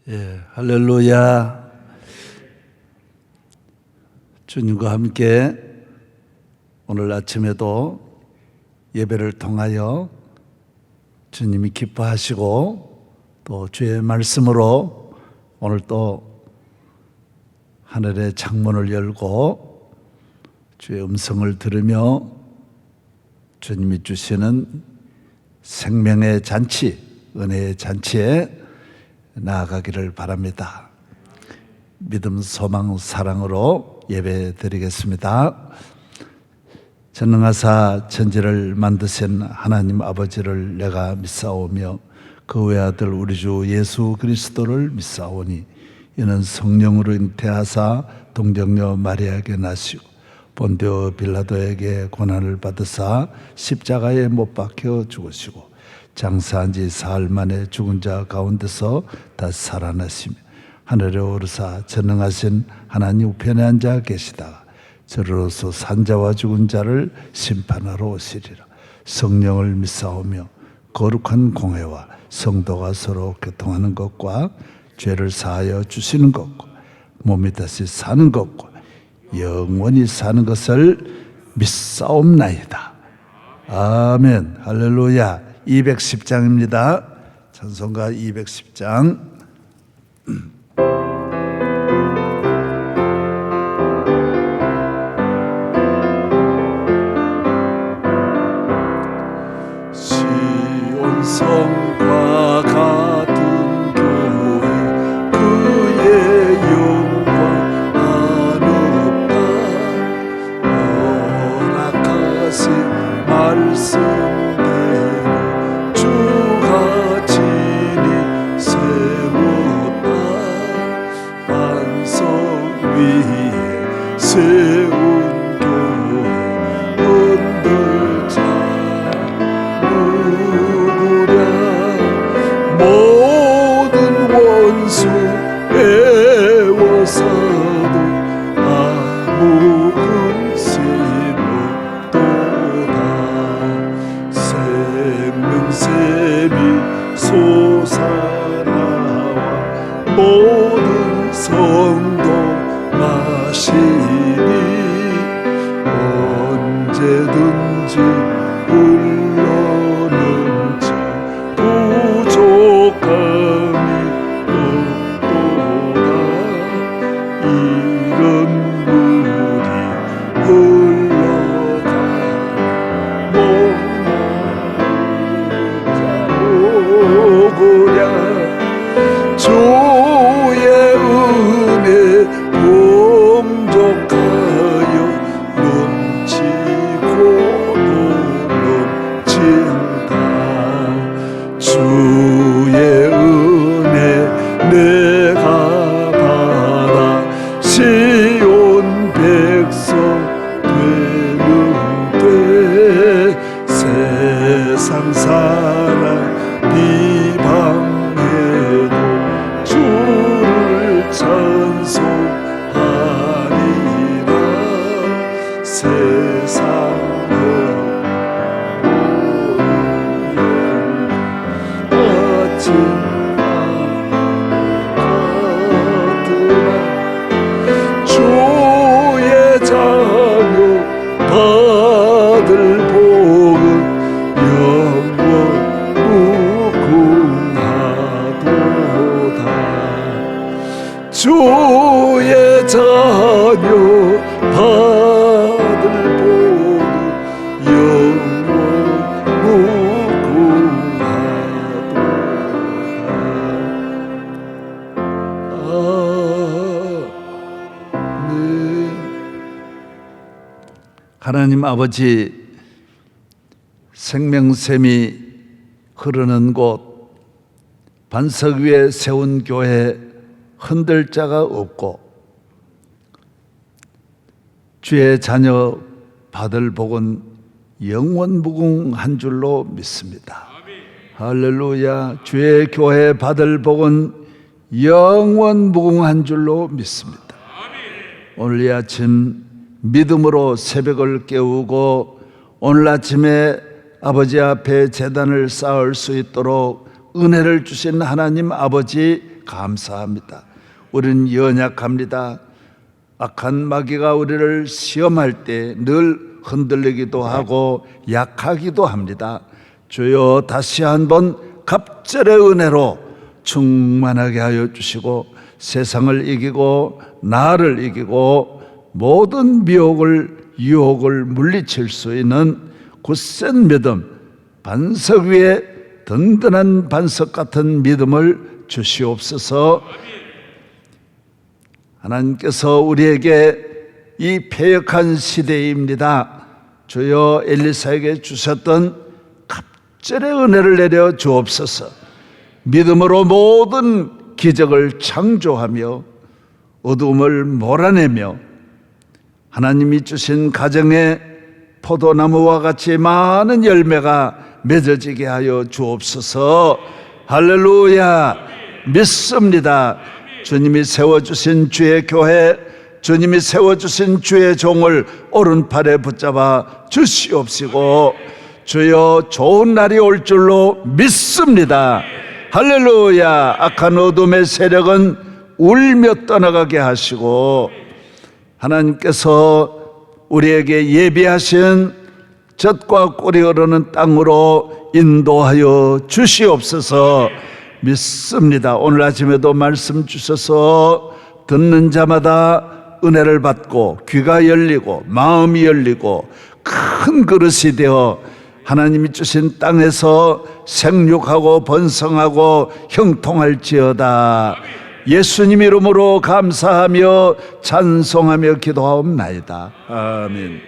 할렐루야. 주님과 함께 오늘 아침에도 예배를 통하여 주님이 기뻐하시고 또 주의 말씀으로 오늘 또 하늘의 창문을 열고 주의 음성을 들으며 주님이 주시는 생명의 잔치, 은혜의 잔치에 나아가기를 바랍니다. 믿음, 소망, 사랑으로 예배 드리겠습니다. 전능하사 천지를 만드신 하나님 아버지를 내가 믿사오며 그 외아들 우리 주 예수 그리스도를 믿사오니 이는 성령으로 잉태하사 동정녀 마리아에게 나시고 본디오 빌라도에게 고난을 받으사 십자가에 못 박혀 죽으시고 장사한 지 사흘 만에 죽은 자 가운데서 다시 살아나시며 하늘에 오르사 전능하신 하나님 우편에 앉아 계시다가 저로서 산자와 죽은 자를 심판하러 오시리라. 성령을 믿사오며 거룩한 공회와 성도가 서로 교통하는 것과 죄를 사하여 주시는 것과 몸이 다시 사는 것과 영원히 사는 것을 믿사옵나이다. 아멘. 할렐루야. 210장입니다. 찬송가 210장. 시온성과 같은 교회 그의 영광 아름다 허락하신 말씀대로 주가 친히 세웠다. 반석 위에 세운 교회 흔들자 누구랴. 모든 원수 애워사도 아무 근심 없도다. 생명샘이 솟아나와 모든 성도 마시니 언제든지 흘러넘쳐 부족함이 없도다. 이런 물이 흘러가 목마르자 오구랴. 주의 은혜 풍족하여 넘치고 넘친다. 주의 은혜 내가 받아 시온 백성 되는데 세상 사람 비방해도 주를 찬송하리라. 세상은 아침만 같으나 주의 자녀 받을 복은 영원 무궁하도다. 주의 자녀 받을 복은 영원 무궁하도다. 아멘. 하나님 아버지, 생명샘이 흐르는 곳 반석 위에 세운 교회 흔들 자가 없고 주의 자녀 받을 복은 영원 무궁한 줄로 믿습니다. 할렐루야. 주의 교회 받을 복은 영원 무궁한 줄로 믿습니다. 오늘 이 아침 믿음으로 새벽을 깨우고 오늘 아침에 아버지 앞에 제단을 쌓을 수 있도록 은혜를 주신 하나님 아버지 감사합니다. 우리는 연약합니다. 악한 마귀가 우리를 시험할 때 늘 흔들리기도 하고 약하기도 합니다. 주여 다시 한번 갑절의 은혜로 충만하게 하여 주시고 세상을 이기고 나를 이기고 모든 유혹을 물리칠 수 있는 굳센 믿음, 반석 위에 든든한 반석 같은 믿음을 주시옵소서. 하나님께서 우리에게 이 패역한 시대입니다. 주여 엘리사에게 주셨던 갑절의 은혜를 내려 주옵소서. 믿음으로 모든 기적을 창조하며 어두움을 몰아내며 하나님이 주신 가정에 포도나무와 같이 많은 열매가 맺어지게 하여 주옵소서. 할렐루야. 믿습니다. 주님이 세워주신 주의 교회, 주님이 세워주신 주의 종을 오른팔에 붙잡아 주시옵시고 주여 좋은 날이 올 줄로 믿습니다. 할렐루야. 악한 어둠의 세력은 울며 떠나가게 하시고 하나님께서 우리에게 예비하신 젖과 꿀이 흐르는 땅으로 인도하여 주시옵소서. 믿습니다. 오늘 아침에도 말씀 주셔서 듣는 자마다 은혜를 받고 귀가 열리고 마음이 열리고 큰 그릇이 되어 하나님이 주신 땅에서 생육하고 번성하고 형통할지어다. 예수님 이름으로 감사하며 찬송하며 기도하옵나이다. 아멘.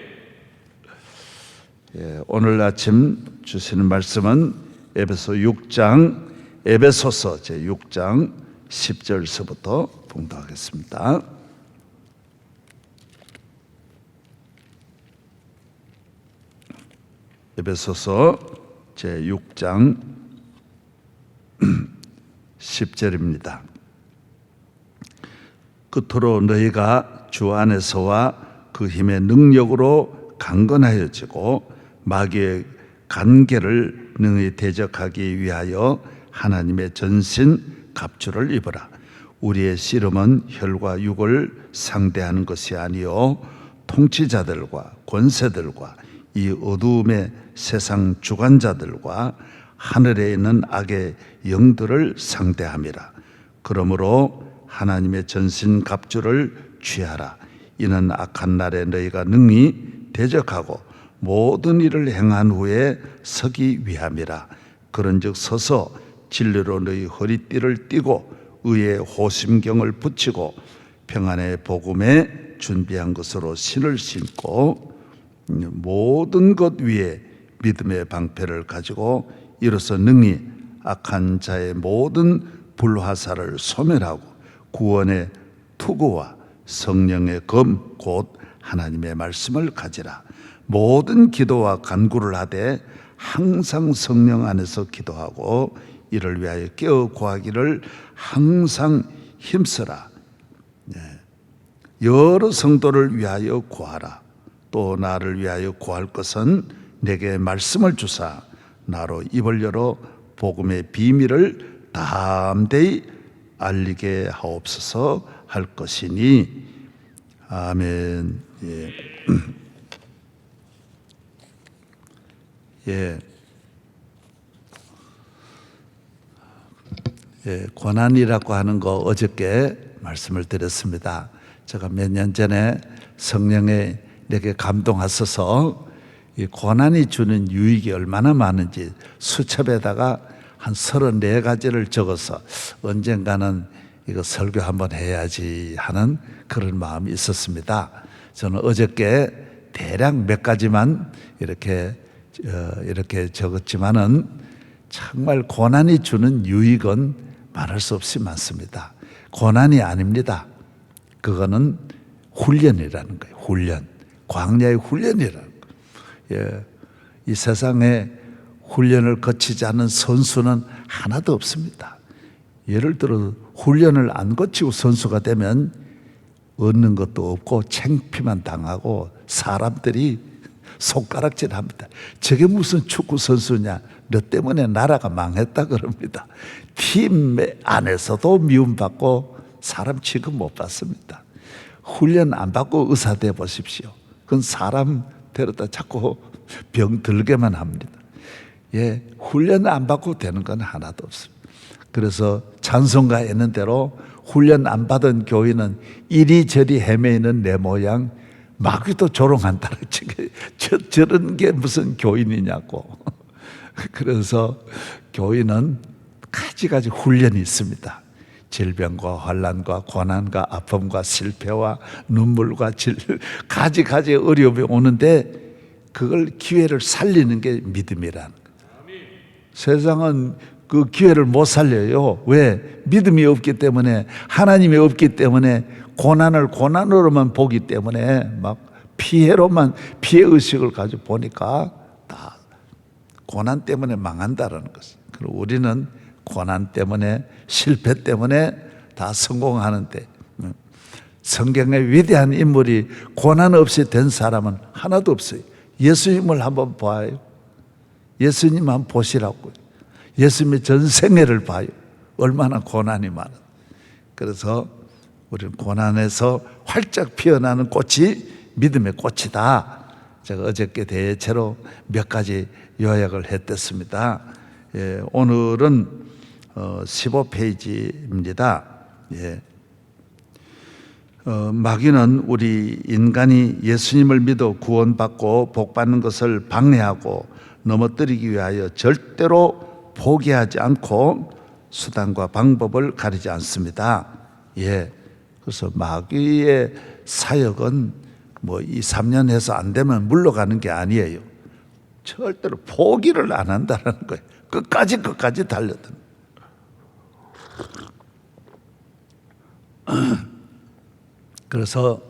오늘 아침 주시는 말씀은 에베소서 제6장 10절서부터 봉독하겠습니다. 에베소서 제6장 10절입니다. 끝으로 너희가 주 안에서와 그 힘의 능력으로 강건하여지고 마귀의 간계를 능히 대적하기 위하여 하나님의 전신 갑주를 입으라. 우리의 씨름은 혈과 육을 상대하는 것이 아니요 통치자들과 권세들과 이 어두움의 세상 주관자들과 하늘에 있는 악의 영들을 상대함이라. 그러므로 하나님의 전신 갑주를 취하라. 이는 악한 날에 너희가 능히 대적하고 모든 일을 행한 후에 서기 위함이라. 그런즉 서서 진리로 너희 허리띠를 띠고 의의 호심경을 붙이고 평안의 복음에 준비한 것으로 신을 신고 모든 것 위에 믿음의 방패를 가지고 이로써 능히 악한 자의 모든 불화살을 소멸하고 구원의 투구와 성령의 검 곧 하나님의 말씀을 가지라. 모든 기도와 간구를 하되 항상 성령 안에서 기도하고 이를 위하여 깨어 구하기를 항상 힘쓰라. 여러 성도를 위하여 구하라. 또 나를 위하여 구할 것은 내게 말씀을 주사 나로 입을 열어 복음의 비밀을 담대히 알리게 하옵소서 할 것이니. 아멘. 고난이라고 하는 거 어저께 말씀을 드렸습니다. 제가 몇 년 전에 성령에 내게 감동하셔서 이 고난이 주는 유익이 얼마나 많은지 수첩에다가 한 34가지를 적어서 언젠가는 이거 설교 한번 해야지 하는 그런 마음이 있었습니다. 저는 어저께 대략 몇 가지만 이렇게 적었지만은 정말 고난이 주는 유익은 말할 수 없이 많습니다. 고난이 아닙니다. 그거는 훈련이라는 거예요. 훈련. 광야의 훈련이라는 거예요. 이 세상에 훈련을 거치지 않은 선수는 하나도 없습니다. 예를 들어 훈련을 안 거치고 선수가 되면 얻는 것도 없고 창피만 당하고 사람들이 손가락질합니다. 저게 무슨 축구 선수냐? 너 때문에 나라가 망했다 그럽니다. 팀 안에서도 미움받고 사람 취급 못 받습니다. 훈련 안 받고 의사 돼 보십시오. 그건 사람 데려다 자꾸 병 들게만 합니다. 예, 훈련 안 받고 되는 건 하나도 없습니다. 그래서 찬송가에 있는 대로 훈련 안 받은 교인은 이리저리 헤매이는 내 모양 마귀도 조롱한다. 저런 게 무슨 교인이냐고. 그래서 교인은 가지가지 훈련이 있습니다. 질병과 환난과 고난과 아픔과 실패와 눈물과 가지가지 어려움이 오는데 그걸 기회를 살리는 게 믿음이라는 거예요. 세상은 그 기회를 못 살려요. 왜? 믿음이 없기 때문에, 하나님이 없기 때문에, 고난을 고난으로만 보기 때문에 막 피해로만 피해의식을 가지고 보니까 다 고난 때문에 망한다는 것이에요. 그리고 우리는 고난 때문에, 실패 때문에 다 성공하는데, 성경의 위대한 인물이 고난 없이 된 사람은 하나도 없어요. 예수님을 한번 봐요. 예수님 한번 보시라고요. 예수님의 전생애를 봐요. 얼마나 고난이 많아. 그래서 우리는 고난에서 활짝 피어나는 꽃이 믿음의 꽃이다. 제가 어저께 대체로 몇 가지 요약을 했댔습니다. 예, 오늘은 15페이지입니다. 예. 마귀는 우리 인간이 예수님을 믿어 구원받고 복받는 것을 방해하고 넘어뜨리기 위하여 절대로 포기하지 않고 수단과 방법을 가리지 않습니다. 예. 그래서 마귀의 사역은 뭐 2, 3년 해서 안 되면 물러가는 게 아니에요. 절대로 포기를 안 한다는 거예요. 끝까지 달려든. 그래서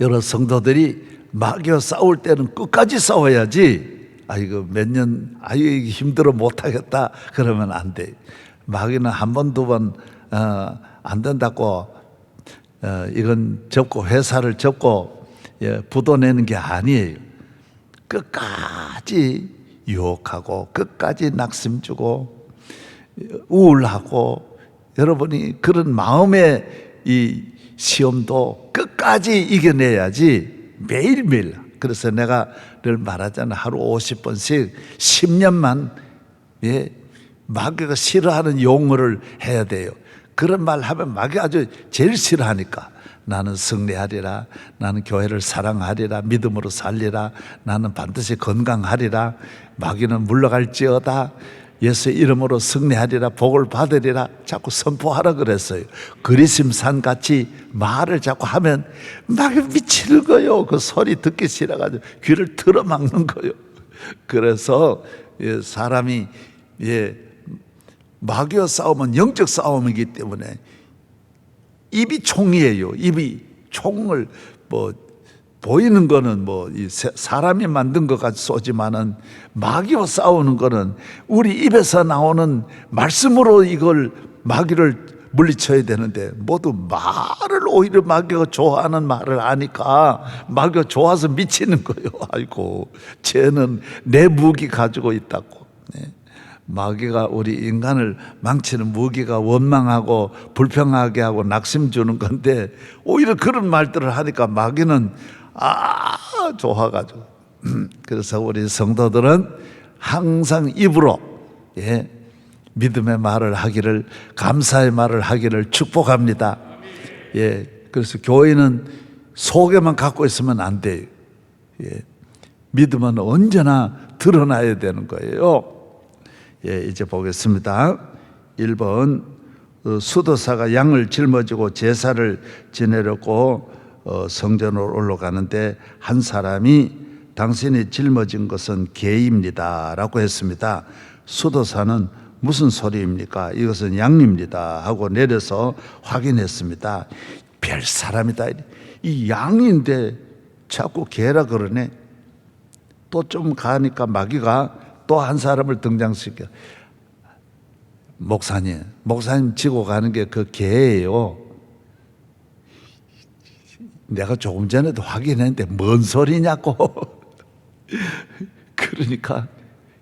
여러 성도들이 마귀와 싸울 때는 끝까지 싸워야지. 이거 몇 년 힘들어 못하겠다 그러면 안 돼. 마귀는 한 번, 두 번 안 된다고 이건 접고 회사를 접고 부도내는 게 아니에요. 끝까지 유혹하고 끝까지 낙심 주고 우울하고, 여러분이 그런 마음의 이 시험도 끝까지 이겨내야지. 매일매일. 그래서 내가 늘 말하잖아. 하루 50번씩 10년만 마귀가 싫어하는 용어를 해야 돼요. 그런 말 하면 마귀가 아주 제일 싫어하니까. 나는 승리하리라, 나는 교회를 사랑하리라, 믿음으로 살리라, 나는 반드시 건강하리라, 마귀는 물러갈지어다, 예수의 이름으로 승리하리라, 복을 받으리라 자꾸 선포하라 그랬어요. 그리심산 같이 말을 자꾸 하면 막 미치는 거요. 그 소리 듣기 싫어가지고 귀를 틀어막는 거요. 그래서 사람이 마귀와 싸움은 영적 싸움이기 때문에 입이 총이에요. 입이 총을 보이는 거는 사람이 만든 것 같이 쏘지만은 마귀와 싸우는 거는 우리 입에서 나오는 말씀으로 이걸 마귀를 물리쳐야 되는데, 모두 말을 오히려 마귀가 좋아하는 말을 하니까 마귀가 좋아서 미치는 거예요. 아이고, 쟤는 내 무기 가지고 있다고. 마귀가 우리 인간을 망치는 무기가 원망하고 불평하게 하고 낙심 주는 건데, 오히려 그런 말들을 하니까 마귀는 좋아가지고. 그래서 우리 성도들은 항상 입으로 믿음의 말을 하기를, 감사의 말을 하기를 축복합니다. 그래서 교회는 속에만 갖고 있으면 안 돼요. 믿음은 언제나 드러나야 되는 거예요. 이제 보겠습니다. 1번, 수도사가 양을 짊어지고 제사를 지내려고 성전으로 올라가는데 한 사람이 당신이 짊어진 것은 개입니다 라고 했습니다. 수도사는 무슨 소리입니까? 이것은 양입니다 하고 내려서 확인했습니다. 별 사람이다. 이 양인데 자꾸 개라 그러네. 또 좀 가니까 마귀가 또 한 사람을 등장시켜. 목사님 지고 가는 게 그 개예요. 내가 조금 전에도 확인했는데 뭔 소리냐고. 그러니까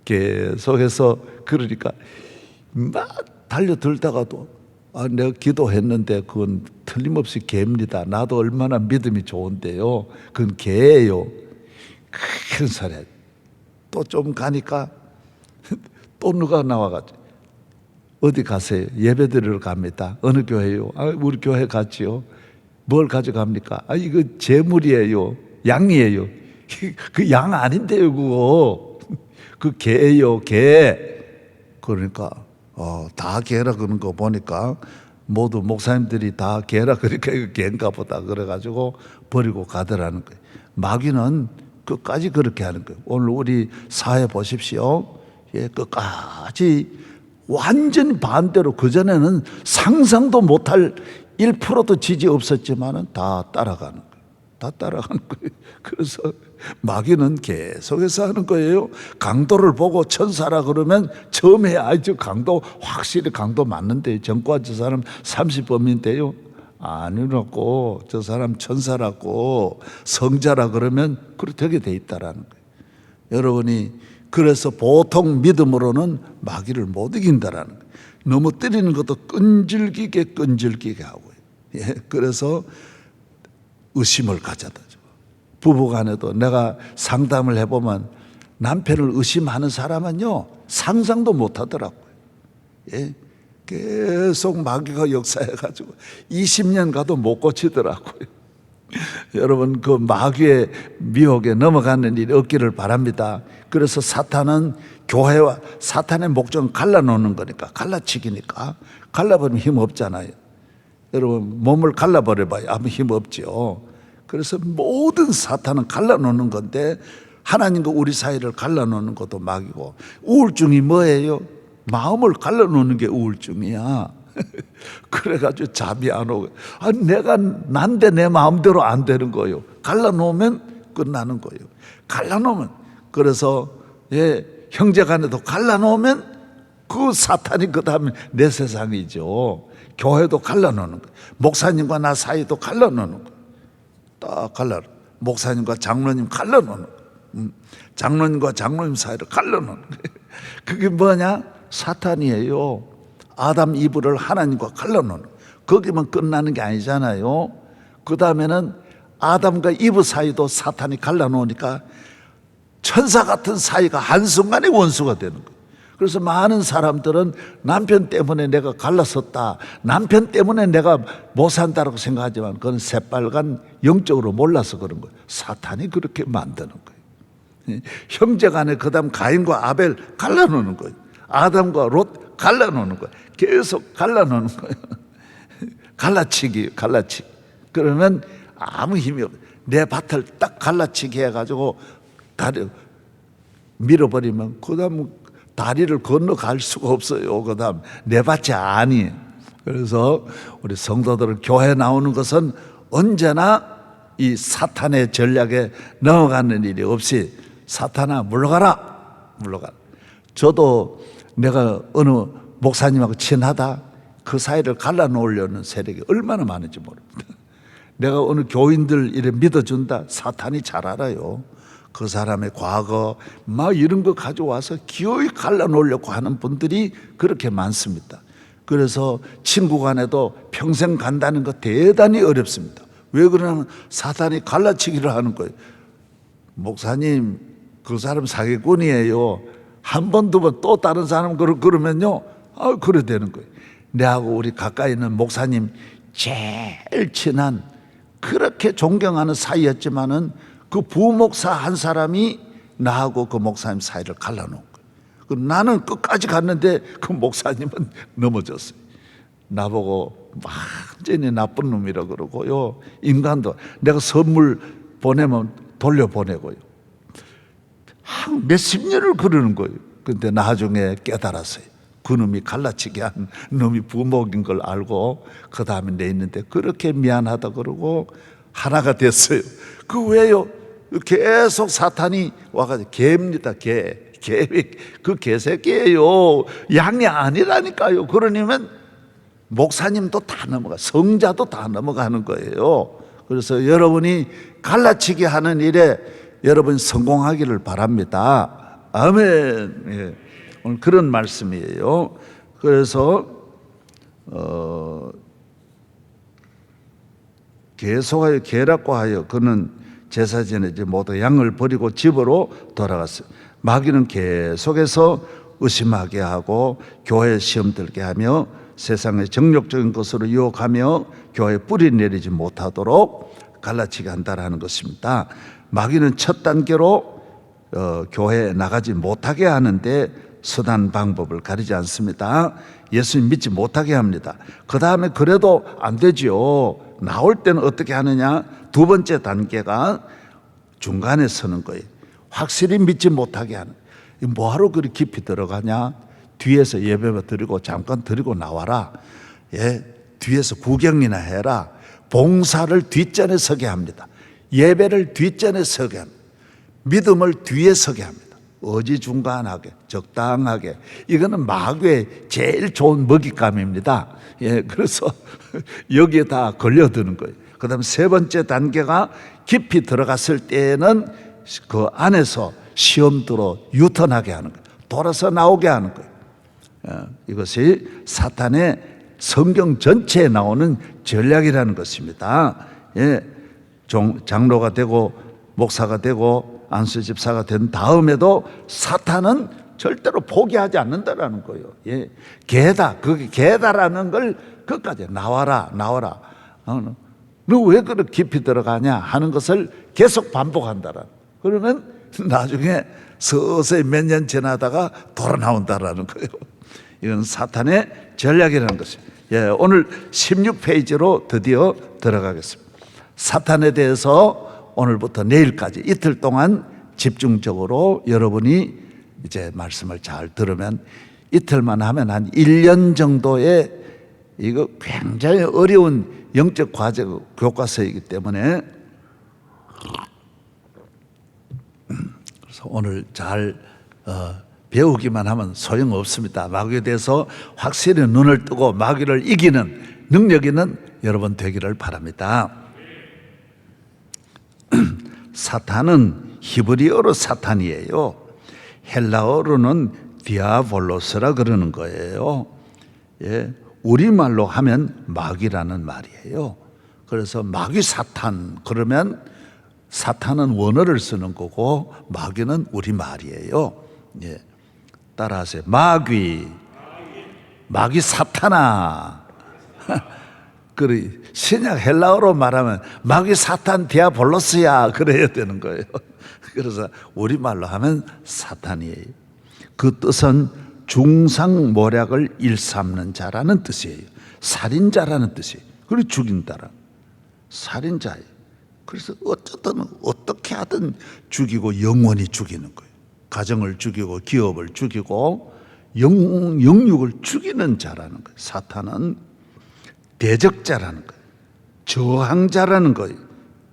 계속해서 그러니까 막 달려들다가도 내가 기도했는데 그건 틀림없이 개입니다. 나도 얼마나 믿음이 좋은데요. 그건 개예요. 큰 소리. 또 좀 가니까 또 누가 나와가지고 어디 가세요? 예배 드리러 갑니다. 어느 교회요? 우리 교회 갔지요. 뭘 가져갑니까? 이거 재물이에요. 양이에요. 그 양 아닌데요, 그거. 그 개예요, 개. 그러니까 다 개라 그러는 거 보니까 모두 목사님들이 다 개라 그러니까 이거 개인가 보다 그래가지고 버리고 가더라는 거예요. 마귀는 끝까지 그렇게 하는 거예요. 오늘 우리 사회 보십시오. 끝까지 완전 반대로, 그전에는 상상도 못할 1%도 지지 없었지만은 다 따라가는 거예요. 다 따라가는 거예요. 그래서 마귀는 계속해서 하는 거예요. 강도를 보고 천사라 그러면 처음에 저 강도 확실히 강도 맞는데 전과 저 사람 30범인데요. 아니라고, 저 사람 천사라고, 성자라 그러면 그렇게 되게 돼 있다라는 거예요. 여러분이 그래서 보통 믿음으로는 마귀를 못 이긴다라는 거예요. 너무 때리는 것도 끈질기게 하고요. 그래서 의심을 가져다 줘. 부부간에도 내가 상담을 해보면 남편을 의심하는 사람은요 상상도 못하더라고요. 계속 마귀가 역사해가지고 20년 가도 못 고치더라고요. 여러분, 그 마귀의 미혹에 넘어가는 일이 없기를 바랍니다. 그래서 사탄은 교회와 사탄의 목적은 갈라놓는 거니까, 갈라치기니까. 갈라버리면 힘 없잖아요. 여러분, 몸을 갈라버려봐요. 아무 힘 없죠. 그래서 모든 사탄은 갈라놓는 건데, 하나님과 우리 사이를 갈라놓는 것도 마귀고. 우울증이 뭐예요? 마음을 갈라놓는 게 우울증이야. 그래가지고 잠이 안 오고, 내가 난데 내 마음대로 안 되는 거예요. 갈라놓으면 끝나는 거예요. 갈라놓으면, 그래서 형제간에도 갈라놓으면 그 사탄이 그 다음에 내 세상이죠. 교회도 갈라놓는 거예요. 목사님과 나 사이도 갈라놓는 거예요. 딱 갈라. 목사님과 장로님 갈라놓는 거예요. 장로님과 장로님 사이를 갈라놓는 거예요. 그게 뭐냐? 사탄이에요. 아담 이브를 하나님과 갈라놓는, 거기만 끝나는 게 아니잖아요. 그 다음에는 아담과 이브 사이도 사탄이 갈라놓으니까 천사 같은 사이가 한순간에 원수가 되는 거예요. 그래서 많은 사람들은 남편 때문에 내가 갈라섰다, 남편 때문에 내가 못 산다라고 생각하지만 그건 새빨간 영적으로 몰라서 그런 거예요. 사탄이 그렇게 만드는 거예요. 형제간에 그 다음 가인과 아벨 갈라놓는 거예요. 아담과 롯 갈라놓는 거예요. 계속 갈라놓는 거예요. 갈라치기. 그러면 아무 힘이 없어요. 내 밭을 딱 갈라치기 해가지고 다리 밀어버리면 그 다음 다리를 건너갈 수가 없어요. 그 다음 내 밭이 아니에요. 그래서 우리 성도들은 교회 나오는 것은 언제나 이 사탄의 전략에 넘어가는 일이 없이, 사탄아 물러가라. 저도 내가 어느 목사님하고 친하다, 그 사이를 갈라놓으려는 세력이 얼마나 많은지 모릅니다. 내가 어느 교인들 이래 믿어준다, 사탄이 잘 알아요. 그 사람의 과거 막 이런 거 가져와서 기어이 갈라놓으려고 하는 분들이 그렇게 많습니다. 그래서 친구 간에도 평생 간다는 거 대단히 어렵습니다. 왜 그러냐면 사탄이 갈라치기를 하는 거예요. 목사님, 그 사람 사기꾼이에요. 한 번, 두 번 또 다른 사람 그러면요, 그래 되는 거예요. 내하고 우리 가까이 있는 목사님 제일 친한, 그렇게 존경하는 사이였지만은 그 부목사 한 사람이 나하고 그 목사님 사이를 갈라놓은 거예요. 나는 끝까지 갔는데 그 목사님은 넘어졌어요. 나보고 완전히 나쁜 놈이라 그러고요. 인간도 내가 선물 보내면 돌려보내고요. 한 몇십 년을 그러는 거예요. 근데 나중에 깨달았어요. 그 놈이 갈라치기 한 놈이 부목인 걸 알고 그 다음에 내 있는데 그렇게 미안하다 그러고 하나가 됐어요. 그 왜요? 계속 사탄이 와가지고 개입니다. 그 개새끼예요. 양이 아니라니까요. 그러냐면 목사님도 다 넘어가, 성자도 다 넘어가는 거예요. 그래서 여러분이 갈라치기 하는 일에 여러분 성공하기를 바랍니다. 아멘. 예. 오늘 그런 말씀이에요. 그래서 계속하여 계략과 하여 그는 제사 지내지 못하고 양을 버리고 집으로 돌아갔어요. 마귀는 계속해서 의심하게 하고 교회에 시험 들게 하며 세상의 정욕적인 것으로 유혹하며 교회에 뿌리 내리지 못하도록 갈라치게 한다라는 것입니다. 마귀는 첫 단계로 교회에 나가지 못하게 하는데 수단 방법을 가리지 않습니다. 예수님 믿지 못하게 합니다. 그 다음에 그래도 안 되지요. 나올 때는 어떻게 하느냐? 두 번째 단계가 중간에 서는 거예요. 확실히 믿지 못하게 하는. 뭐하러 그리 깊이 들어가냐? 뒤에서 예배만 드리고 잠깐 드리고 나와라. 예, 뒤에서 구경이나 해라. 봉사를 뒷전에 서게 합니다. 예배를 뒷전에 서게 합니다. 믿음을 뒤에 서게 합니다. 어지중간하게, 적당하게. 이거는 마귀의 제일 좋은 먹잇감입니다. 예, 그래서 여기에 다 걸려드는 거예요. 그 다음 세 번째 단계가 깊이 들어갔을 때에는 그 안에서 시험대로 유턴하게 하는 거예요. 돌아서 나오게 하는 거예요. 이것이 사탄의 성경 전체에 나오는 전략이라는 것입니다. 예, 장로가 되고 목사가 되고 안수 집사가 된 다음에도 사탄은 절대로 포기하지 않는다라는 거예요. 예, 그게 개다라는 걸 끝까지 나와라. 너 왜 그렇게 깊이 들어가냐 하는 것을 계속 반복한다라는. 그러면 나중에 서서히 몇 년 지나다가 돌아 나온다라는 거예요. 이건 사탄의 전략이라는 것입니다. 예, 오늘 16페이지로 드디어 들어가겠습니다. 사탄에 대해서 오늘부터 내일까지 이틀 동안 집중적으로 여러분이 이제 말씀을 잘 들으면 이틀만 하면 한 1년 정도의 이거 굉장히 어려운 영적 과제 교과서이기 때문에 그래서 오늘 잘 배우기만 하면 소용없습니다. 마귀에 대해서 확실히 눈을 뜨고 마귀를 이기는 능력 있는 여러분 되기를 바랍니다. 사탄은 히브리어로 사탄이에요. 헬라어로는 디아볼로스라 그러는 거예요. 예, 우리말로 하면 마귀라는 말이에요. 그래서 마귀 사탄 그러면 사탄은 원어를 쓰는 거고 마귀는 우리말이에요. 예, 따라하세요. 마귀 사탄아. 그래, 신약 헬라어로 말하면 마귀 사탄 디아볼로스야 그래야 되는 거예요. 그래서 우리말로 하면 사탄이에요. 그 뜻은 중상모략을 일삼는 자라는 뜻이에요. 살인자라는 뜻이에요. 그리고 죽인다라. 살인자예요. 그래서 어쨌든 어떻게 하든 죽이고 영원히 죽이는 거예요. 가정을 죽이고 기업을 죽이고 영육을 죽이는 자라는 거예요. 사탄은 대적자라는 거예요. 저항자라는 거예요.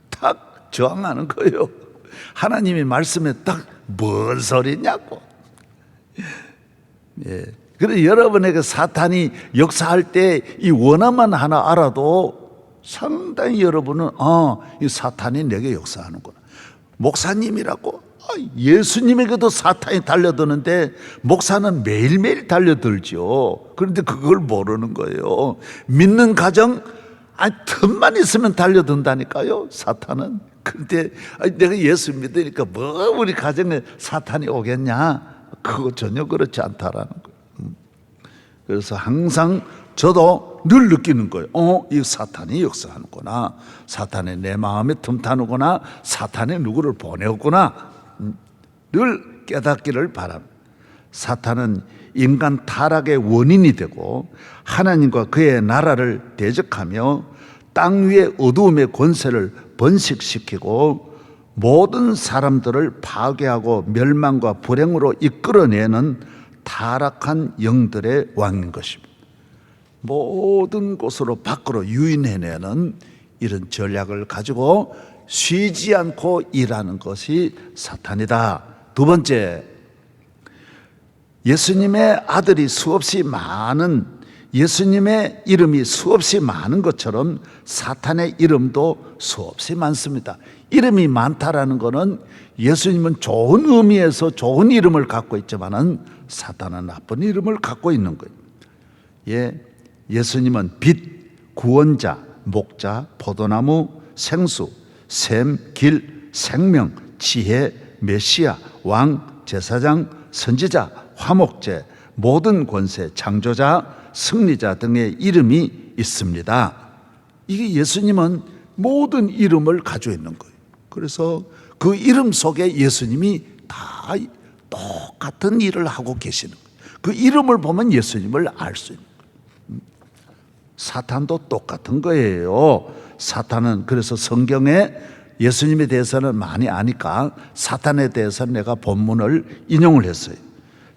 딱 저항하는 거예요. 하나님의 말씀에 딱 뭔 소리냐고. 예. 그래서 여러분에게 사탄이 역사할 때 이 원어만 하나 알아도 상당히 여러분은 이 사탄이 내게 역사하는구나. 목사님이라고 예수님에게도 사탄이 달려드는데 목사는 매일매일 달려들죠. 그런데 그걸 모르는 거예요. 믿는 가정 틈만 있으면 달려든다니까요, 사탄은. 그런데 내가 예수 믿으니까 뭐 우리 가정에 사탄이 오겠냐? 그거 전혀 그렇지 않다라는 거예요. 그래서 항상 저도 늘 느끼는 거예요. 이 사탄이 역사하는구나. 사탄이 내 마음에 틈타는구나. 사탄이 누구를 보내었구나. 늘 깨닫기를 바랍니다. 사탄은 인간 타락의 원인이 되고 하나님과 그의 나라를 대적하며 땅 위의 어두움의 권세를 번식시키고 모든 사람들을 파괴하고 멸망과 불행으로 이끌어내는 타락한 영들의 왕인 것입니다. 모든 곳으로 밖으로 유인해내는 이런 전략을 가지고 쉬지 않고 일하는 것이 사탄이다. 두 번째, 예수님의 아들이 수없이 많은 예수님의 이름이 수없이 많은 것처럼 사탄의 이름도 수없이 많습니다. 이름이 많다라는 것은 예수님은 좋은 의미에서 좋은 이름을 갖고 있지만은 사탄은 나쁜 이름을 갖고 있는 거예요. 예, 예수님은 빛, 구원자, 목자, 포도나무, 생수, 샘, 길, 생명, 지혜, 메시아, 왕, 제사장, 선지자, 화목제, 모든 권세, 창조자, 승리자 등의 이름이 있습니다. 이게 예수님은 모든 이름을 가지고 있는 거예요. 그래서 그 이름 속에 예수님이 다 똑같은 일을 하고 계시는 거예요. 그 이름을 보면 예수님을 알 수 있는 거예요. 사탄도 똑같은 거예요. 사탄은 그래서 성경에 예수님에 대해서는 많이 아니까 사탄에 대해서는 내가 본문을 인용을 했어요.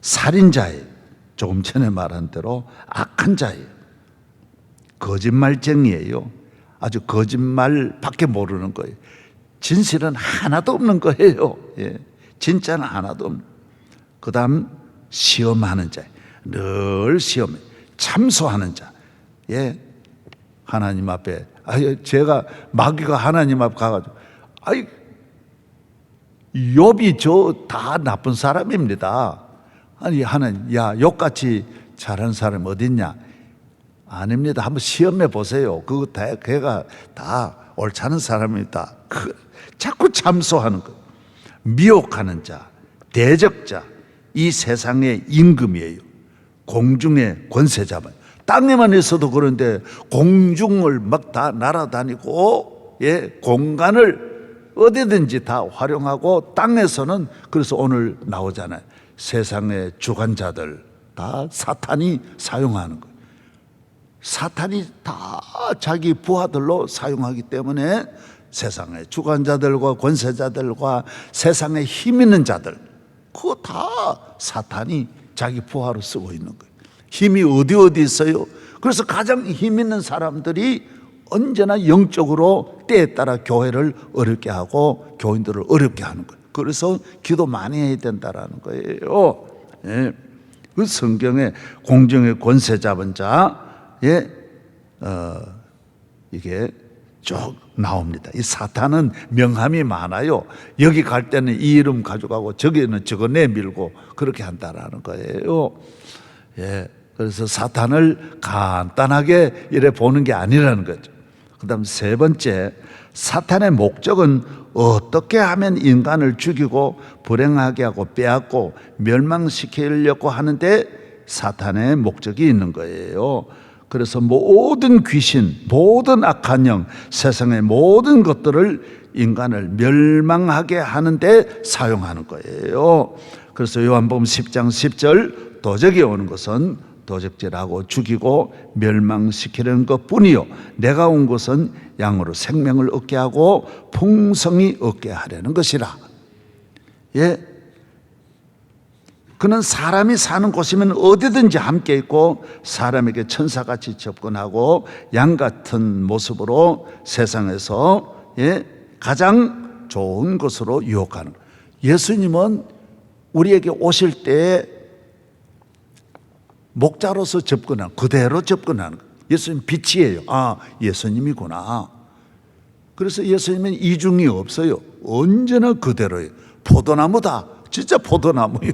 살인자예요. 조금 전에 말한 대로 악한 자예요. 거짓말쟁이에요. 아주 거짓말밖에 모르는 거예요. 진실은 하나도 없는 거예요. 예. 진짜는 하나도 없는. 그 다음 시험하는 자, 늘 시험해. 참소하는 자. 예. 하나님 앞에 제가 마귀가 하나님 앞에 가가지고 욥이 저 다 나쁜 사람입니다. 아니 하나님, 야 욥같이 잘하는 사람 어딨냐? 아닙니다. 한번 시험해 보세요. 그거 다 걔가 다 옳지 않은 사람입니다. 자꾸 참소하는 거. 미혹하는 자, 대적자, 이 세상의 임금이에요. 공중의 권세자만. 땅에만 있어도 그런데 공중을 막 다 날아다니고, 예, 공간을 어디든지 다 활용하고, 땅에서는 그래서 오늘 나오잖아요. 세상의 주관자들 다 사탄이 사용하는 거예요. 사탄이 다 자기 부하들로 사용하기 때문에 세상의 주관자들과 권세자들과 세상에 힘 있는 자들, 그거 다 사탄이 자기 부하로 쓰고 있는 거예요. 힘이 어디 있어요? 그래서 가장 힘 있는 사람들이 언제나 영적으로 때에 따라 교회를 어렵게 하고 교인들을 어렵게 하는 거예요. 그래서 기도 많이 해야 된다라는 거예요. 예. 그 성경에 공중의 권세 잡은 자, 예, 이게 쭉 나옵니다. 이 사탄은 명함이 많아요. 여기 갈 때는 이 이름 가져가고 저기는 저거 내밀고 그렇게 한다라는 거예요. 예. 그래서 사탄을 간단하게 이래 보는 게 아니라는 거죠. 그 다음 세 번째, 사탄의 목적은 어떻게 하면 인간을 죽이고 불행하게 하고 빼앗고 멸망시키려고 하는데 사탄의 목적이 있는 거예요. 그래서 모든 귀신, 모든 악한 영, 세상의 모든 것들을 인간을 멸망하게 하는데 사용하는 거예요. 그래서 요한복음 10장 10절, 도적이 오는 것은 도적질하고 죽이고 멸망시키는 것뿐이요 내가 온 것은 양으로 생명을 얻게 하고 풍성히 얻게 하려는 것이라. 예, 그는 사람이 사는 곳이면 어디든지 함께 있고 사람에게 천사같이 접근하고 양 같은 모습으로 세상에서, 예, 가장 좋은 것으로 유혹하는. 예수님은 우리에게 오실 때 목자로서 접근하는, 그대로 접근하는 거예요. 예수님 빛이에요. 아, 예수님이구나. 그래서 예수님은 이중이 없어요. 언제나 그대로예요. 포도나무다. 진짜 포도나무요.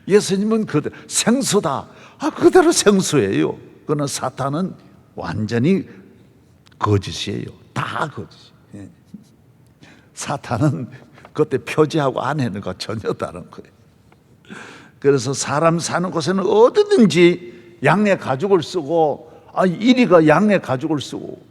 예수님은 그대로. 생수다. 아, 그대로 생수예요. 그러나 사탄은 완전히 거짓이에요. 다 거짓. 예. 사탄은 그때 표지하고 안에는 거 전혀 다른 거예요. 그래서 사람 사는 곳에는 어디든지 양의 가죽을 쓰고, 이리가 양의 가죽을 쓰고,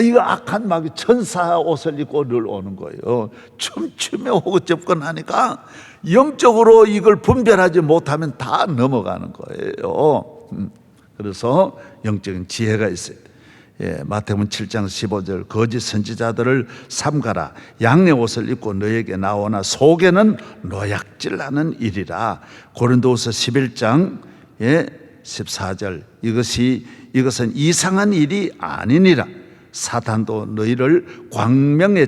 이거 악한 마귀 천사 옷을 입고 늘 오는 거예요. 춤추며 오고 접근하니까 영적으로 이걸 분별하지 못하면 다 넘어가는 거예요. 그래서 영적인 지혜가 있어요. 예, 마태복음 7장 15절, 거짓 선지자들을 삼가라. 양의 옷을 입고 너에게 나오나 속에는 노약질하는 일이라. 고린도후서 11장 14절, 이것은 이상한 일이 아니니라. 사탄도 너희를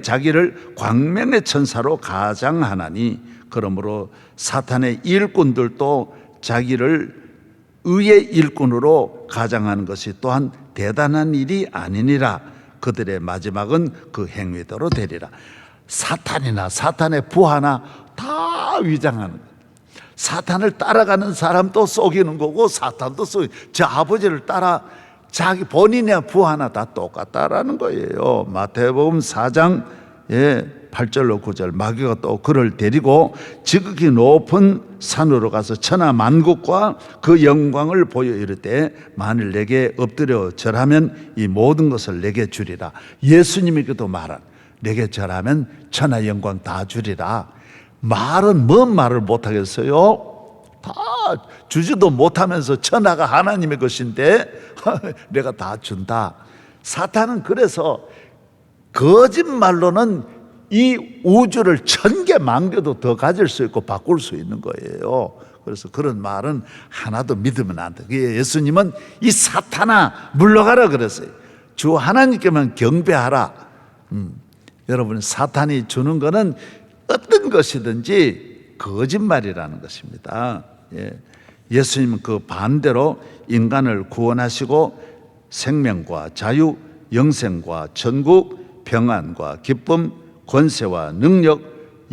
자기를 광명의 천사로 가장하나니, 그러므로 사탄의 일꾼들도 자기를 의의 일꾼으로 가장하는 것이 또한 대단한 일이 아니니라. 그들의 마지막은 그 행위대로 되리라. 사탄이나 사탄의 부하나 다 위장하는 거예요. 사탄을 따라가는 사람도 속이는 거고 사탄도 저 아버지를 따라 자기 본인의 부하나 다 똑같다라는 거예요. 마태복음 4장 8절로 9절 마귀가 또 그를 데리고 지극히 높은 산으로 가서 천하 만국과 그 영광을 보여 이르되 만일 내게 엎드려 절하면 이 모든 것을 내게 주리라. 예수님에게도 말한 내게 절하면 천하 영광 다 주리라. 말은 뭔 말을 못하겠어요? 다 주지도 못하면서 천하가 하나님의 것인데 내가 다 준다. 사탄은 그래서 거짓말로는 이 우주를 1000개 만개도 더 가질 수 있고 바꿀 수 있는 거예요. 그래서 그런 말은 하나도 믿으면 안 돼. 예수님은 이 사탄아 물러가라 그랬어요. 주 하나님께만 경배하라. 여러분, 사탄이 주는 거는 어떤 것이든지 거짓말이라는 것입니다. 예수님은 그 반대로 인간을 구원하시고 생명과 자유, 영생과 천국, 평안과 기쁨, 권세와 능력,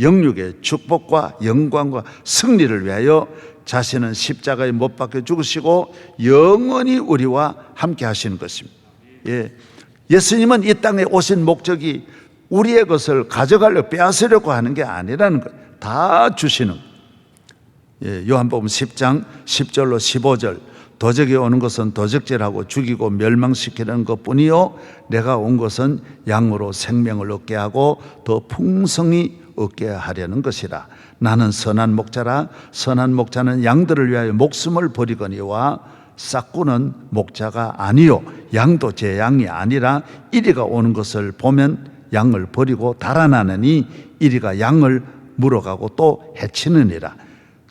영육의 축복과 영광과 승리를 위하여 자신은 십자가에 못 박혀 죽으시고 영원히 우리와 함께 하시는 것입니다. 예수님은 이 땅에 오신 목적이 우리의 것을 가져가려고 빼앗으려고 하는 게 아니라는 거예요. 다 주시는 거예요. 요한복음 10장 10절로 15절 도적이 오는 것은 도적질하고 죽이고 멸망시키는 것뿐이요 내가 온 것은 양으로 생명을 얻게 하고 더 풍성히 얻게 하려는 것이라. 나는 선한 목자라. 선한 목자는 양들을 위하여 목숨을 버리거니와 싹구는 목자가 아니요 양도 제 양이 아니라 이리가 오는 것을 보면 양을 버리고 달아나느니 이리가 양을 물어가고 또 해치느니라.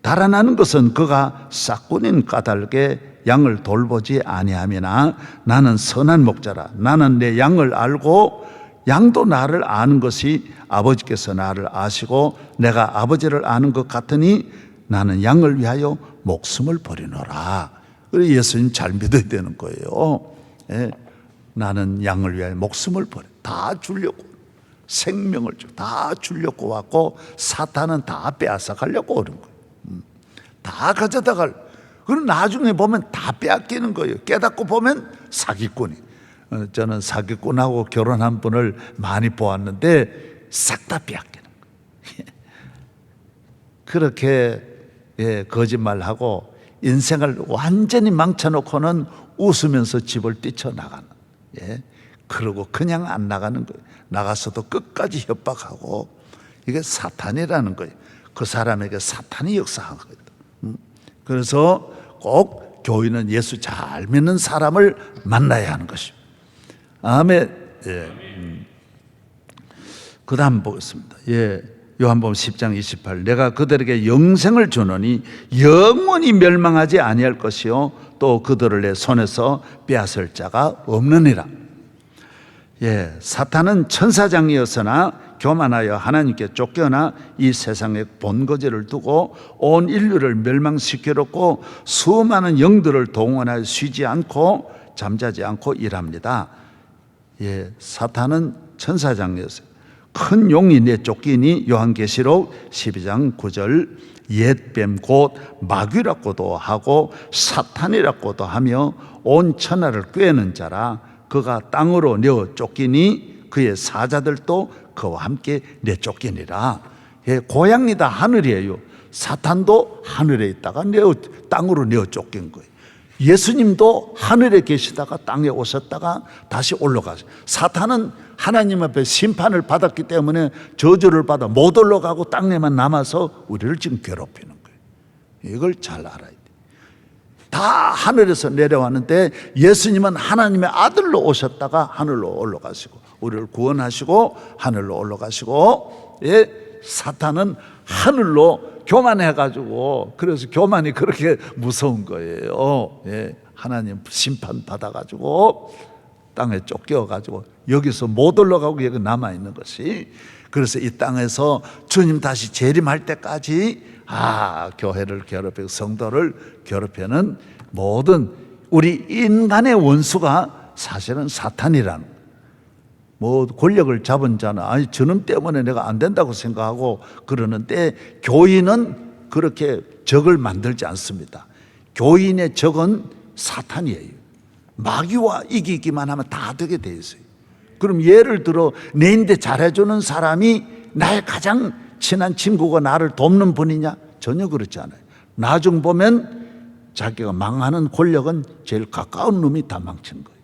달아나는 것은 그가 싹군인 까닭에 양을 돌보지 아니함이나 나는 선한 목자라. 나는 내 양을 알고 양도 나를 아는 것이 아버지께서 나를 아시고 내가 아버지를 아는 것 같으니 나는 양을 위하여 목숨을 버리노라. 그래서 예수님 잘 믿어야 되는 거예요. 나는 양을 위하여 목숨을 버려. 다 주려고, 생명을 다 주려고 왔고 사탄은 다 빼앗아 가려고 오는 거예요. 다 가져다갈. 그럼 나중에 보면 다 빼앗기는 거예요. 깨닫고 보면 사기꾼이. 저는 사기꾼하고 결혼한 분을 많이 보았는데 싹 다 빼앗기는 거예요. 그렇게 거짓말하고 인생을 완전히 망쳐놓고는 웃으면서 집을 뛰쳐나가는. 그러고 그냥 안 나가는 거예요. 나가서도 끝까지 협박하고. 이게 사탄이라는 거예요. 그 사람에게 사탄이 역사한 거예요. 그래서 꼭 교인은 예수 잘 믿는 사람을 만나야 하는 것입니다. 아멘. 그 다음 보겠습니다. 요한복음 10장 28 내가 그들에게 영생을 주노니 영원히 멸망하지 아니할 것이요 또 그들을 내 손에서 빼앗을 자가 없느니라. 사탄은 천사장이었으나 교만하여 하나님께 쫓겨나 이 세상에 본거지를 두고 온 인류를 멸망시키려고 수많은 영들을 동원하여 쉬지 않고 잠자지 않고 일합니다. 사탄은 천사장이었어요. 큰 용이 내쫓기니 요한계시록 12장 9절 옛뱀 곧 마귀라고도 하고 사탄이라고도 하며 온 천하를 꾀는 자라. 그가 땅으로 내어 쫓기니 그의 사자들도 그와 함께 내쫓기니라. 고향이 다 하늘이에요. 사탄도 하늘에 있다가 땅으로 내어 쫓긴 거예요. 예수님도 하늘에 계시다가 땅에 오셨다가 다시 올라가세요. 사탄은 하나님 앞에 심판을 받았기 때문에 저주를 받아 못 올라가고 땅에만 남아서 우리를 지금 괴롭히는 거예요. 이걸 잘 알아야 돼요. 다 하늘에서 내려왔는데 예수님은 하나님의 아들로 오셨다가 하늘로 올라가시고 우리를 구원하시고 하늘로 올라가시고 사탄은 하늘로 교만해가지고 그래서 교만이 그렇게 무서운 거예요. 하나님 심판 받아가지고 땅에 쫓겨가지고 여기서 못 올라가고 여기 남아있는 것이, 그래서 이 땅에서 주님 다시 재림할 때까지 교회를 괴롭히고 성도를 괴롭히는 모든 우리 인간의 원수가 사실은 사탄이라는, 뭐 권력을 잡은 자는 저놈 때문에 내가 안 된다고 생각하고 그러는데, 교인은 그렇게 적을 만들지 않습니다. 교인의 적은 사탄이에요. 마귀와 이기기만 하면 다 되게 돼 있어요. 그럼 예를 들어 내인데 잘해주는 사람이 나의 가장 친한 친구가 나를 돕는 분이냐? 전혀 그렇지 않아요. 나중 보면 자기가 망하는 권력은 제일 가까운 놈이 다 망치는 거예요.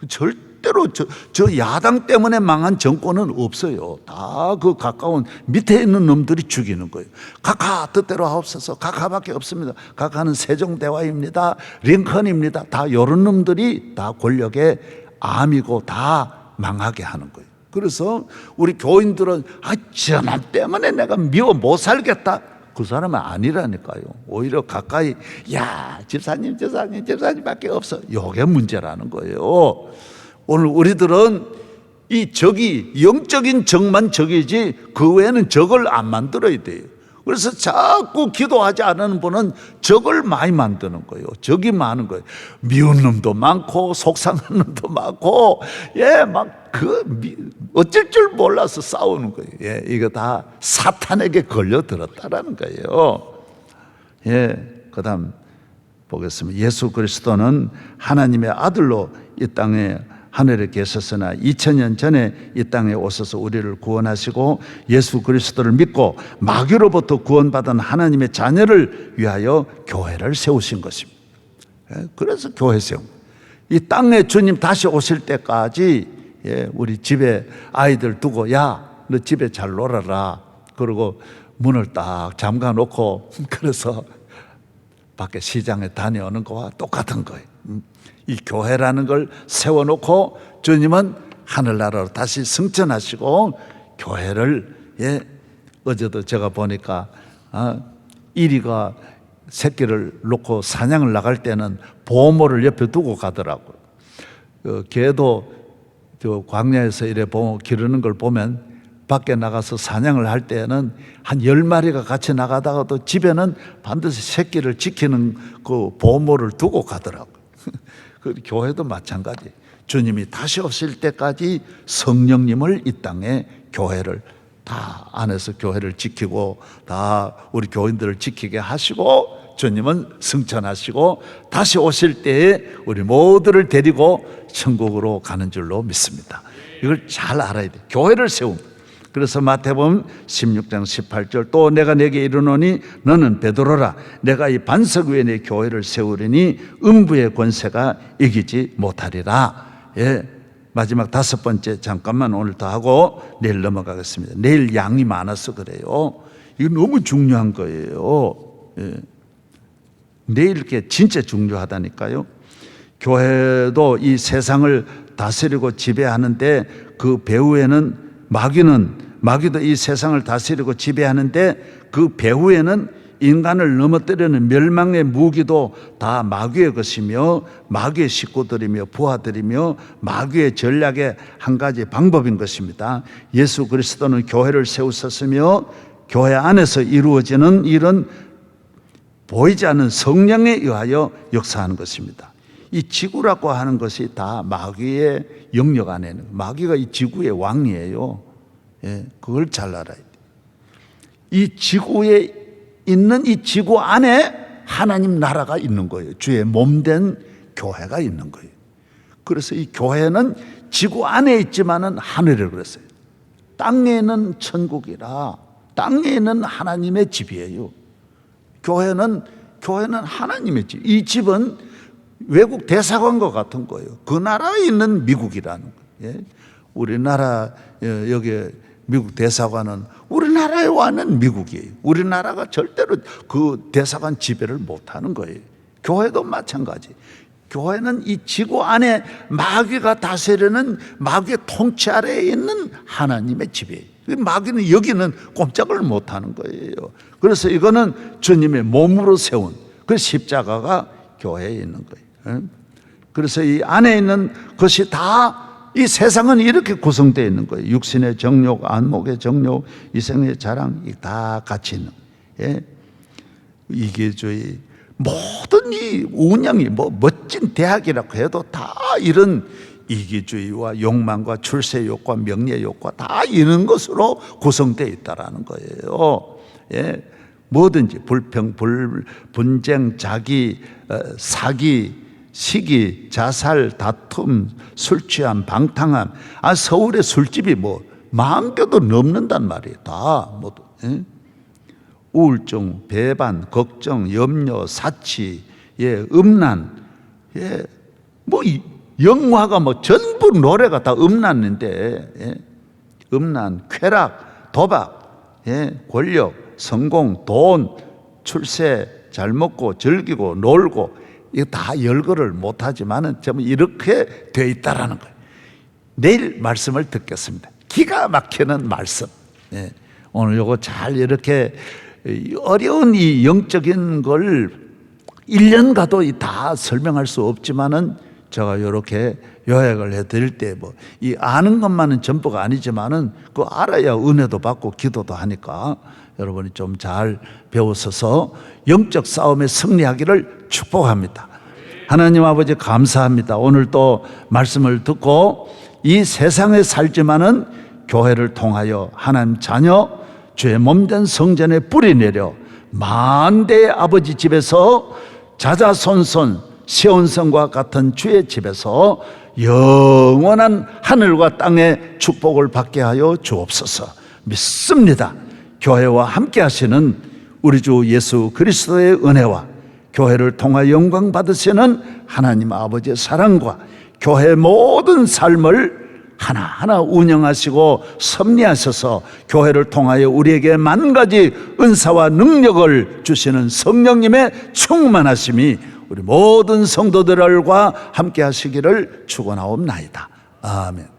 절대로 저 야당 때문에 망한 정권은 없어요. 다 그 가까운 밑에 있는 놈들이 죽이는 거예요. 각하 뜻대로 하옵소서. 각하밖에 없습니다. 각하는 세종대왕입니다, 링컨입니다. 다 이런 놈들이 다 권력의 암이고 다 망하게 하는 거예요. 그래서 우리 교인들은 저놈 때문에 내가 미워 못 살겠다, 그 사람은 아니라니까요. 오히려 가까이 집사님밖에 없어, 이게 문제라는 거예요. 오늘 우리들은 이 적이 영적인 적만 적이지 그 외에는 적을 안 만들어야 돼요. 그래서 자꾸 기도하지 않는 분은 적을 많이 만드는 거예요. 적이 많은 거예요. 미운 놈도 많고 속상한 놈도 많고, 어쩔 줄 몰라서 싸우는 거예요. 이거 다 사탄에게 걸려들었다라는 거예요. 그다음 보겠습니다. 예수 그리스도는 하나님의 아들로 이 땅에 하늘에 계셨으나 2000년 전에 이 땅에 오셔서 우리를 구원하시고 예수 그리스도를 믿고 마귀로부터 구원받은 하나님의 자녀를 위하여 교회를 세우신 것입니다. 그래서 교회 세운, 이 땅에 주님 다시 오실 때까지 우리 집에 아이들 두고 너 집에 잘 놀아라, 그리고 문을 딱 잠가 놓고 그래서 밖에 시장에 다녀오는 거와 똑같은 거예요. 이 교회라는 걸 세워놓고 주님은 하늘나라로 다시 승천하시고 교회를, 어제도 제가 보니까 이리가 새끼를 놓고 사냥을 나갈 때는 보호모를 옆에 두고 가더라고요. 개도 저 광야에서 이래 기르는 걸 보면 밖에 나가서 사냥을 할 때는 한 10마리가 같이 나가다가도 집에는 반드시 새끼를 지키는 그 보호모를 두고 가더라고요. 그 교회도 마찬가지. 주님이 다시 오실 때까지 성령님을 이 땅에 교회를 다 안에서 교회를 지키고 다 우리 교인들을 지키게 하시고, 주님은 승천하시고 다시 오실 때에 우리 모두를 데리고 천국으로 가는 줄로 믿습니다. 이걸 잘 알아야 돼요. 교회를 세움. 그래서 마태복음 16장 18절, 또 내가 내게 이르노니 너는 베드로라, 내가 이 반석 위에 내 교회를 세우리니 음부의 권세가 이기지 못하리라. 마지막 5번째 잠깐만 오늘 더 하고 내일 넘어가겠습니다. 내일 양이 많아서 그래요. 이거 너무 중요한 거예요. 내일 이렇게 진짜 중요하다니까요. 교회도 이 세상을 다스리고 지배하는데 그 배후에는 마귀도 이 세상을 다스리고 지배하는데 그 배후에는 인간을 넘어뜨리는 멸망의 무기도 다 마귀의 것이며 마귀의 식구들이며 부하들이며 마귀의 전략의 한 가지 방법인 것입니다. 예수 그리스도는 교회를 세우셨으며 교회 안에서 이루어지는 일은 보이지 않는 성령에 의하여 역사하는 것입니다. 이 지구라고 하는 것이 다 마귀의 영역 안에 있는, 마귀가 이 지구의 왕이에요. 그걸 잘 알아야 돼요. 이 지구에 있는 이 지구 안에 하나님 나라가 있는 거예요. 주의 몸된 교회가 있는 거예요. 그래서 이 교회는 지구 안에 있지만은 하늘에 그랬어요. 땅에는 천국이라, 땅에는 하나님의 집이에요. 교회는 하나님의 집. 이 집은 외국 대사관과 같은 거예요. 그 나라에 있는 미국이라는 거예요. 우리나라 여기 미국 대사관은 우리나라에 와는 미국이에요. 우리나라가 절대로 그 대사관 지배를 못하는 거예요. 교회도 마찬가지. 교회는 이 지구 안에 마귀가 다스리는 마귀의 통치 아래에 있는 하나님의 집이에요. 마귀는 여기는 꼼짝을 못하는 거예요. 그래서 이거는 주님의 몸으로 세운 그 십자가가 교회에 있는 거예요. 그래서 이 안에 있는 것이 다 이 세상은 이렇게 구성되어 있는 거예요. 육신의 정욕, 안목의 정욕, 이생의 자랑, 다 같이 있는 거예요. 예? 이기주의, 모든 이 운영이 멋진 대학이라고 해도 다 이런 이기주의와 욕망과 출세욕과 명예욕과 다 이런 것으로 구성되어 있다라는 거예요. 예? 뭐든지 불평, 분쟁, 자기, 사기, 시기, 자살, 다툼, 술 취함, 방탕함. 서울의 술집이 마음껏도 넘는단 말이에요. 다 모두. 예? 우울증, 배반, 걱정, 염려, 사치, 예, 음란, 예, 영화가 전부 노래가 다 음란인데, 예? 음란, 쾌락, 도박, 예? 권력, 성공, 돈, 출세, 잘 먹고 즐기고 놀고, 이거 다 열거를 못하지만은 전부 이렇게 되어 있다라는 거예요. 내일 말씀을 듣겠습니다. 기가 막히는 말씀. 예. 오늘 요거 잘 이렇게 어려운 이 영적인 걸 1년 가도 다 설명할 수 없지만은 제가 이렇게 요약을 해드릴 때 이 아는 것만은 전부가 아니지만은 그 알아야 은혜도 받고 기도도 하니까 여러분이 좀 잘 배우셔서 영적 싸움에 승리하기를 축복합니다. 하나님 아버지 감사합니다. 오늘 또 말씀을 듣고 이 세상에 살지만은 교회를 통하여 하나님 자녀 주의 몸된 성전에 뿌리 내려 만대의 아버지 집에서 자자손손 시온성과 같은 주의 집에서 영원한 하늘과 땅의 축복을 받게 하여 주옵소서. 믿습니다. 교회와 함께 하시는 우리 주 예수 그리스도의 은혜와 교회를 통하여 영광 받으시는 하나님 아버지의 사랑과 교회의 모든 삶을 하나하나 운영하시고 섭리하셔서 교회를 통하여 우리에게 만 가지 은사와 능력을 주시는 성령님의 충만하심이 우리 모든 성도들과 함께 하시기를 축원하옵나이다. 아멘.